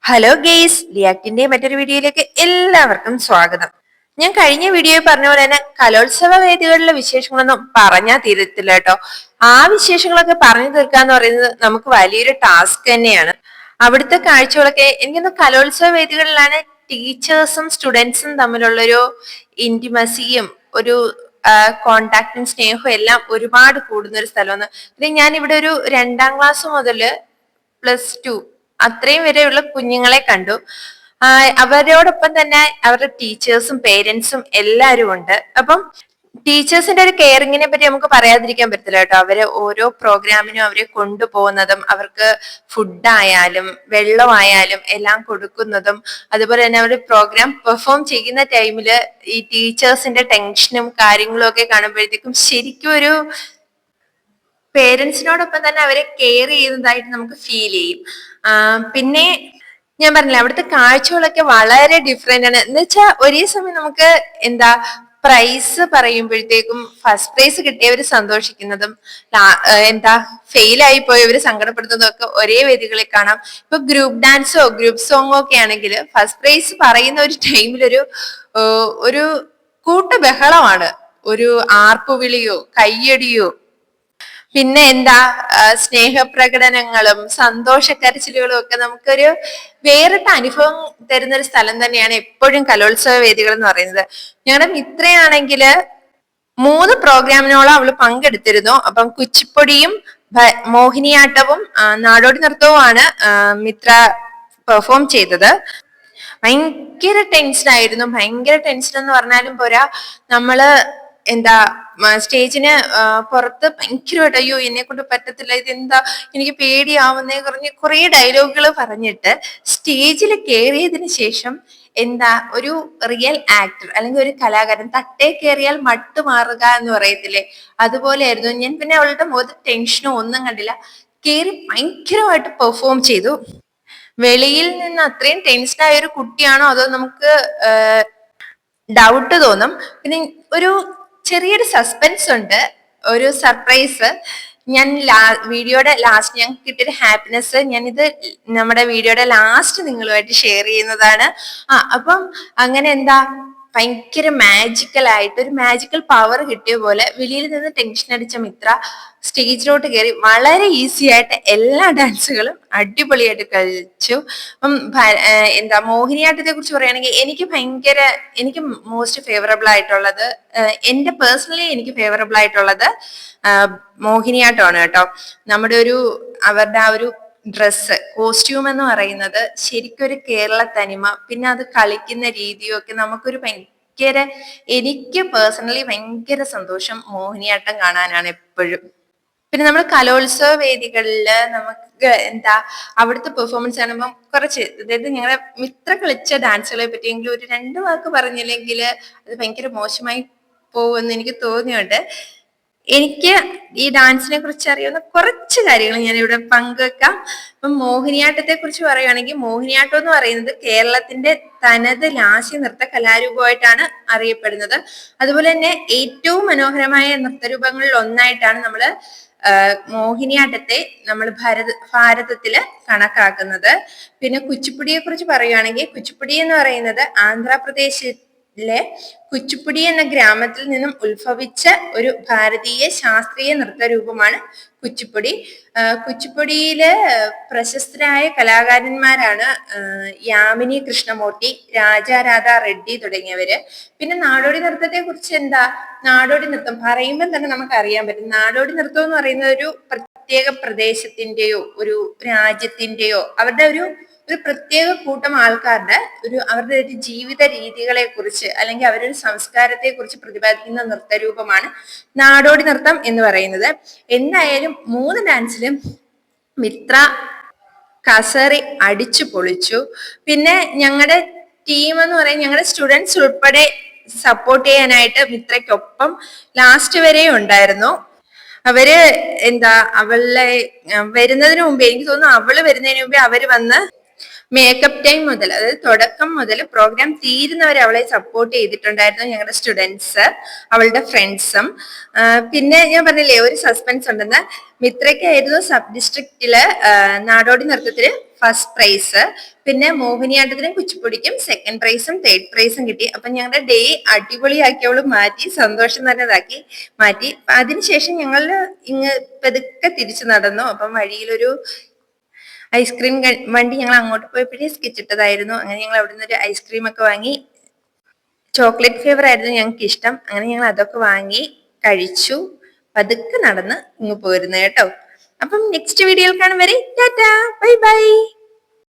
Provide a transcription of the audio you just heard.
Hello guys, റിയാക്ടിന്റെ മറ്റൊരു വീഡിയോയിലേക്ക് എല്ലാവർക്കും സ്വാഗതം. ഞാൻ കഴിഞ്ഞ വീഡിയോയിൽ പറഞ്ഞ പോലെ തന്നെ കലോത്സവ വേദികളിലെ വിശേഷങ്ങളൊന്നും പറഞ്ഞാൽ തീരത്തില്ല കേട്ടോ. ആ വിശേഷങ്ങളൊക്കെ പറഞ്ഞു തീർക്കാന്ന് പറയുന്നത് നമുക്ക് വലിയൊരു ടാസ്ക് തന്നെയാണ്. അവിടുത്തെ കാഴ്ചകളൊക്കെ എനിക്കൊന്ന് കലോത്സവ വേദികളിലാണ് ടീച്ചേഴ്സും സ്റ്റുഡൻസും തമ്മിലുള്ളൊരു ഇന്റിമസിയും ഒരു കോണ്ടാക്ടും സ്നേഹവും എല്ലാം ഒരുപാട് കൂടുന്ന ഒരു സ്ഥലമാണ്. പിന്നെ ഞാൻ ഇവിടെ ഒരു 2ാം ക്ലാസ് മുതല് +2 അത്രയും വരെയുള്ള കുഞ്ഞുങ്ങളെ കണ്ടു. അവരോടൊപ്പം തന്നെ അവരുടെ ടീച്ചേഴ്സും പേരൻസും എല്ലാവരും ഉണ്ട്. അപ്പം ടീച്ചേഴ്സിന്റെ ഒരു കെയറിങ്ങിനെ പറ്റി നമുക്ക് പറയാതിരിക്കാൻ പറ്റില്ല കേട്ടോ. അവര് ഓരോ പ്രോഗ്രാമിനും അവരെ കൊണ്ടുപോകുന്നതും അവർക്ക് ഫുഡായാലും വെള്ളമായാലും എല്ലാം കൊടുക്കുന്നതും, അതുപോലെ തന്നെ അവർ പ്രോഗ്രാം പെർഫോം ചെയ്യുന്ന ടൈമില് ഈ ടീച്ചേഴ്സിന്റെ ടെൻഷനും കാര്യങ്ങളും ഒക്കെ കാണുമ്പോഴത്തേക്കും ശരിക്കും ഒരു പേരൻസിനോടൊപ്പം തന്നെ അവരെ കെയർ ചെയ്യുന്നതായിട്ട് നമുക്ക് ഫീൽ ചെയ്യും. പിന്നെ ഞാൻ പറഞ്ഞില്ല, അവിടുത്തെ കാഴ്ചകളൊക്കെ വളരെ ഡിഫറെന്റ് ആണ്. എന്ന് വെച്ചാൽ ഒരേ സമയം നമുക്ക് പ്രൈസ് പറയുമ്പോഴത്തേക്കും ഫസ്റ്റ് പ്രൈസ് കിട്ടിയവര് സന്തോഷിക്കുന്നതും ഫെയിൽ ആയി പോയവര് സങ്കടപ്പെടുന്നതും ഒക്കെ ഒരേ വേദികളിൽ കാണാം. ഇപ്പൊ ഗ്രൂപ്പ് ഡാൻസോ ഗ്രൂപ്പ് സോങ്ങോ ഒക്കെ ആണെങ്കിൽ ഫസ്റ്റ് പ്രൈസ് പറയുന്ന ഒരു ടൈമിലൊരു ഒരു കൂട്ട ബഹളമാണ്, ഒരു ആർപ്പുവിളിയോ കയ്യടിയോ പിന്നെ സ്നേഹപ്രകടനങ്ങളും സന്തോഷക്കരച്ചിലുകളും ഒക്കെ നമുക്കൊരു വേറിട്ട അനുഭവം തരുന്ന ഒരു സ്ഥലം തന്നെയാണ് എപ്പോഴും കലോത്സവ വേദികൾ എന്ന് പറയുന്നത്. ഞങ്ങളുടെ മിത്രയാണെങ്കില് 3 പ്രോഗ്രാമിനോളം അവള് പങ്കെടുത്തിരുന്നു. അപ്പം കുച്ചിപ്പൊടിയും മോഹിനിയാട്ടവും നാടോടി നൃത്തവുമാണ് മിത്ര പെർഫോം ചെയ്തത്. ഭയങ്കര ടെൻഷനായിരുന്നു. ഭയങ്കര ടെൻഷൻ എന്ന് പറഞ്ഞാലും പോരാ, നമ്മള് സ്റ്റേജിന് പുറത്ത് ഭയങ്കരമായിട്ട് അയ്യോ എന്നെ കൊണ്ട് പറ്റത്തില്ല, ഇതെന്താ എനിക്ക് പേടിയാവുന്നേ പറഞ്ഞ് കുറെ ഡയലോഗുകൾ പറഞ്ഞിട്ട് സ്റ്റേജിൽ കയറിയതിനു ശേഷം ഒരു റിയൽ ആക്ടർ അല്ലെങ്കിൽ ഒരു കലാകാരൻ തട്ടേ കയറിയാൽ മട്ട് മാറുക എന്ന് പറയത്തില്ലേ, അതുപോലെയായിരുന്നു ഞാൻ. പിന്നെ അവളുടെ മുഖത്ത് ടെൻഷനോ ഒന്നും കണ്ടില്ല, കയറി ഭയങ്കരമായിട്ട് പെർഫോം ചെയ്തു. വെളിയിൽ നിന്ന് അത്രയും ടെൻഷനായ ഒരു കുട്ടിയാണോ അതോ നമുക്ക് ഡൗട്ട് തോന്നും. പിന്നെ ഒരു ചെറിയൊരു സസ്പെൻസ് ഉണ്ട്, ഒരു സർപ്രൈസ്. ഞാൻ വീഡിയോയുടെ ലാസ്റ്റ് ഞങ്ങൾക്ക് കിട്ടിയൊരു ഹാപ്പിനെസ് ഞാനിത് നമ്മുടെ വീഡിയോയുടെ ലാസ്റ്റ് നിങ്ങളുമായിട്ട് ഷെയർ ചെയ്യുന്നതാണ്. അപ്പം അങ്ങനെ ഭയങ്കര മാജിക്കൽ ആയിട്ട് ഒരു മാജിക്കൽ പവർ കിട്ടിയ പോലെ വെളിയിൽ നിന്ന് ടെൻഷൻ അടിച്ച മിത്ര സ്റ്റേജിലോട്ട് കയറി വളരെ ഈസി ആയിട്ട് എല്ലാ ഡാൻസുകളും അടിപൊളിയായിട്ട് കളിച്ചു. അപ്പം മോഹിനിയാട്ടത്തെ കുറിച്ച് പറയുകയാണെങ്കിൽ എനിക്ക് മോസ്റ്റ് ഫേവറബിൾ ആയിട്ടുള്ളത്, എന്റെ പേഴ്സണലി എനിക്ക് ഫേവറബിൾ ആയിട്ടുള്ളത് മോഹിനിയാട്ടമാണ് കേട്ടോ. അവരുടെ ആ ഒരു ഡ്രസ്സ് കോസ്റ്റ്യൂം എന്ന് പറയുന്നത് ശരിക്കും ഒരു കേരള തനിമ, പിന്നെ അത് കളിക്കുന്ന രീതിയും ഒക്കെ നമുക്കൊരു എനിക്ക് പേഴ്സണലി ഭയങ്കര സന്തോഷം മോഹിനിയാട്ടം കാണാനാണ് എപ്പോഴും. പിന്നെ നമ്മൾ കലോത്സവ വേദികളില് നമുക്ക് അവിടുത്തെ പെർഫോമൻസ് കാണുമ്പോൾ കുറച്ച്, അതായത് ഞങ്ങളുടെ മിത്ര കളിച്ച ഡാൻസുകളെ പറ്റിയെങ്കിലും ഒരു 2 വാക്ക് പറഞ്ഞില്ലെങ്കിൽ അത് ഭയങ്കര മോശമായി പോകുമെന്ന് എനിക്ക് തോന്നിയുണ്ട്. എനിക്ക് ഈ ഡാൻസിനെ കുറിച്ച് അറിയാവുന്ന കുറച്ച് കാര്യങ്ങൾ ഞാൻ ഇവിടെ പങ്കുവെക്കാം. ഇപ്പം മോഹിനിയാട്ടത്തെ കുറിച്ച് പറയുകയാണെങ്കിൽ മോഹിനിയാട്ടം എന്ന് പറയുന്നത് കേരളത്തിന്റെ തനത് ലാസ്യ നൃത്ത കലാരൂപമായിട്ടാണ് അറിയപ്പെടുന്നത്. അതുപോലെ തന്നെ ഏറ്റവും മനോഹരമായ നൃത്തരൂപങ്ങളിൽ ഒന്നായിട്ടാണ് നമ്മള് മോഹിനിയാട്ടത്തെ നമ്മൾ ഭാരതത്തില് കണക്കാക്കുന്നത്. പിന്നെ കുച്ചിപ്പുടിയെ കുറിച്ച് പറയുകയാണെങ്കിൽ കുച്ചിപ്പുടി എന്ന് പറയുന്നത് ആന്ധ്രാപ്രദേശിലെ കുച്ചിപ്പുടി എന്ന ഗ്രാമത്തിൽ നിന്നും ഉത്ഭവിച്ച ഒരു ഭാരതീയ ശാസ്ത്രീയ നൃത്തരൂപമാണ് കുച്ചിപ്പുടി. കുച്ചിപ്പുടിയിലെ പ്രശസ്തരായ കലാകാരന്മാരാണ് യാമിനി കൃഷ്ണമൂർത്തി, രാജാരാധ റെഡ്ഡി തുടങ്ങിയവര്. പിന്നെ നാടോടി നൃത്തത്തെ കുറിച്ച് നാടോടി നൃത്തം പറയുമ്പോൾ തന്നെ നമുക്ക് അറിയാൻ പറ്റും. നാടോടി നൃത്തം എന്ന് പറയുന്നത് ഒരു പ്രത്യേക പ്രദേശത്തിന്റെയോ ഒരു രാജ്യത്തിന്റെയോ അവരുടെ ഒരു പ്രത്യേക കൂട്ടം ആൾക്കാരുടെ അവരുടെ ഒരു ജീവിത രീതികളെ കുറിച്ച് അല്ലെങ്കിൽ അവരുടെ ഒരു സംസ്കാരത്തെ കുറിച്ച് പ്രതിപാദിക്കുന്ന നൃത്തരൂപമാണ് നാടോടി നൃത്തം എന്ന് പറയുന്നത്. എന്തായാലും 3 ഡാൻസിലും മിത്ര കസറി അടിച്ചു പൊളിച്ചു. പിന്നെ ഞങ്ങളുടെ ടീം എന്ന് പറയുന്നത് ഞങ്ങളുടെ സ്റ്റുഡൻസ് ഉൾപ്പെടെ സപ്പോർട്ട് ചെയ്യാനായിട്ട് മിത്രയ്ക്കൊപ്പം ലാസ്റ്റ് വരെ ഉണ്ടായിരുന്നു. അവര് അവളെ വരുന്നതിന് മുമ്പേ, എനിക്ക് തോന്നുന്നു അവള് വരുന്നതിന് മുമ്പേ അവര് വന്ന് മേക്കപ്പ് ടൈം മുതൽ, അതായത് തുടക്കം മുതൽ പ്രോഗ്രാം തീരുന്നവരെ അവളെ സപ്പോർട്ട് ചെയ്തിട്ടുണ്ടായിരുന്നു ഞങ്ങളുടെ സ്റ്റുഡൻസ്, അവളുടെ ഫ്രണ്ട്സും. പിന്നെ ഞാൻ പറഞ്ഞില്ലേ ഒരു സസ്പെൻസ് ഉണ്ടെന്ന്. മിത്രയ്ക്കായിരുന്നു സബ് ഡിസ്ട്രിക്റ്റില് നാടോടി നൃത്തത്തിന് ഫസ്റ്റ് പ്രൈസ്, പിന്നെ മോഹിനിയാട്ടത്തിനും കുച്ചിപ്പുടിക്കും സെക്കൻഡ് പ്രൈസും തേർഡ് പ്രൈസും കിട്ടി. അപ്പൊ ഞങ്ങളുടെ ഡേ അടിപൊളിയാക്കി അവള് മാറ്റി, സന്തോഷം തന്നെ മാറ്റി. അതിനുശേഷം ഞങ്ങൾ ഇങ്ങ് പതുക്കെ തിരിച്ചു നടന്നു. അപ്പം വഴിയിലൊരു ഐസ്ക്രീം വണ്ടി ഞങ്ങൾ അങ്ങോട്ട് പോയപ്പോഴേ സ്കെച്ചിട്ടതായിരുന്നു. അങ്ങനെ ഞങ്ങൾ അവിടെ നിന്ന് ഒരു ഐസ്ക്രീം ഒക്കെ വാങ്ങി. ചോക്ലേറ്റ് ഫ്ലേവർ ആയിരുന്നു ഞങ്ങൾക്ക് ഇഷ്ടം. അങ്ങനെ ഞങ്ങൾ അതൊക്കെ വാങ്ങി കഴിച്ചു. പതുക്കെ നടന്ന് ഇങ്ങ് പോരുന്നു കേട്ടോ. അപ്പം നെക്സ്റ്റ് വീഡിയോയിൽ കാണും വരെ ടാറ്റാ, ബൈ ബൈ.